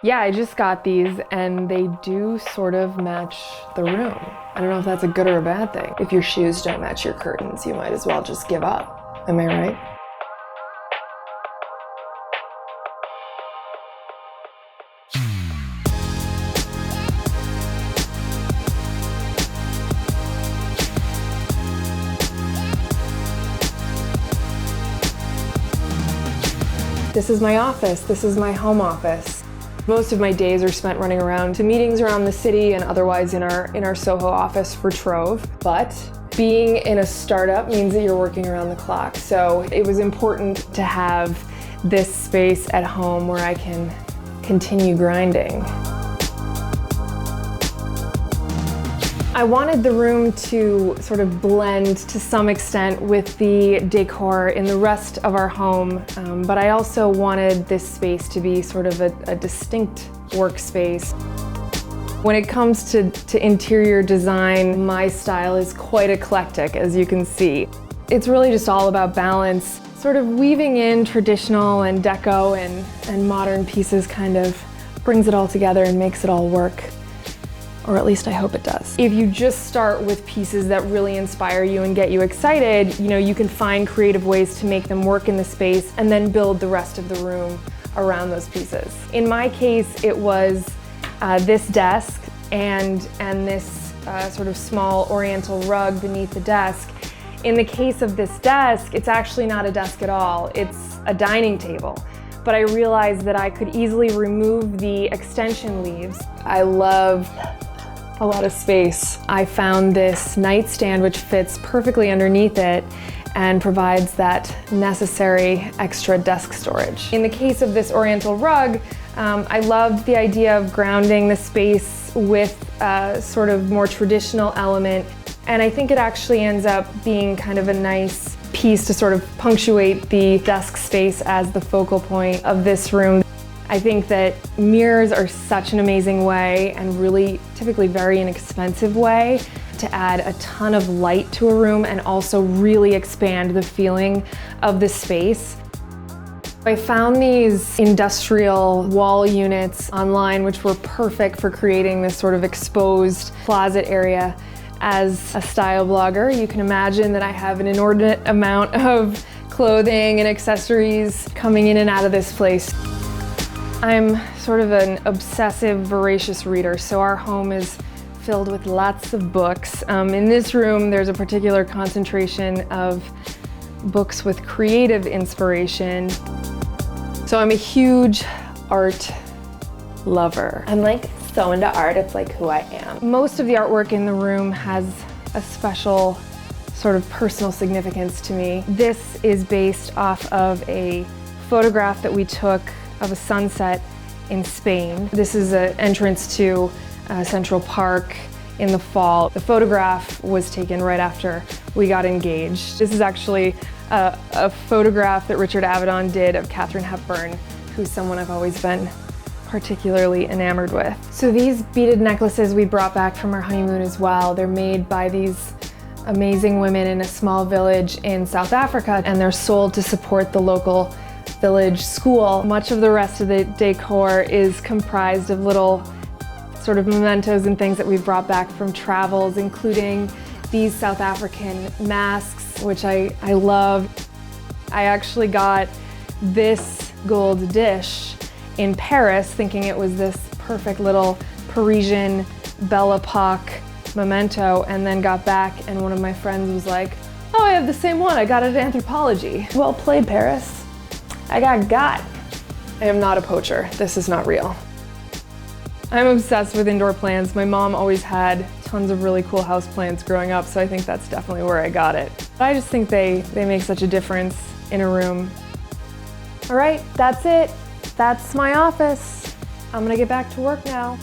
Yeah, I just got these and they do sort of match the room. I don't know if that's a good or a bad thing. If your shoes don't match your curtains, you might as well just give up. Am I right? This is my office. This is my home office. Most of my days are spent running around to meetings around the city and otherwise in our Soho office for Trove. But being in a startup means that you're working around the clock. So it was important to have this space at home where I can continue grinding. I wanted the room to sort of blend to some extent with the decor in the rest of our home, but I also wanted this space to be sort of a distinct workspace. When it comes to interior design, my style is quite eclectic, as you can see. It's really just all about balance, sort of weaving in traditional and deco and modern pieces kind of brings it all together and makes it all work. Or at least I hope it does. If you just start with pieces that really inspire you and get you excited, you can find creative ways to make them work in the space and then build the rest of the room around those pieces. In my case, it was this desk and this sort of small oriental rug beneath the desk. In the case of this desk, it's actually not a desk at all. It's a dining table. But I realized that I could easily remove the extension leaves. I love a lot of space. I found this nightstand which fits perfectly underneath it and provides that necessary extra desk storage. In the case of this oriental rug, I loved the idea of grounding the space with a sort of more traditional element, and I think it actually ends up being kind of a nice piece to sort of punctuate the desk space as the focal point of this room. I think that mirrors are such an amazing way, and really typically very inexpensive way, to add a ton of light to a room and also really expand the feeling of the space. I found these industrial wall units online which were perfect for creating this sort of exposed closet area. As a style blogger, you can imagine that I have an inordinate amount of clothing and accessories coming in and out of this place. I'm sort of an obsessive, voracious reader, so our home is filled with lots of books. In this room, there's a particular concentration of books with creative inspiration. So I'm a huge art lover. I'm like so into art, it's like who I am. Most of the artwork in the room has a special sort of personal significance to me. This is based off of a photograph that we took of a sunset in Spain. This is an entrance to Central Park in the fall. The photograph was taken right after we got engaged. This is actually a photograph that Richard Avedon did of Katharine Hepburn, who's someone I've always been particularly enamored with. So these beaded necklaces we brought back from our honeymoon as well. They're made by these amazing women in a small village in South Africa, and they're sold to support the local village school. Much of the rest of the decor is comprised of little sort of mementos and things that we've brought back from travels, including these South African masks, which I love. I actually got this gold dish in Paris, thinking it was this perfect little Parisian Belle Epoque memento, and then got back and one of my friends was like, "Oh, I have the same one, I got it at Anthropology." Well played, Paris. I got. I am not a poacher. This is not real. I'm obsessed with indoor plants. My mom always had tons of really cool house plants growing up, so I think that's definitely where I got it. But I just think they make such a difference in a room. All right, that's it. That's my office. I'm gonna get back to work now.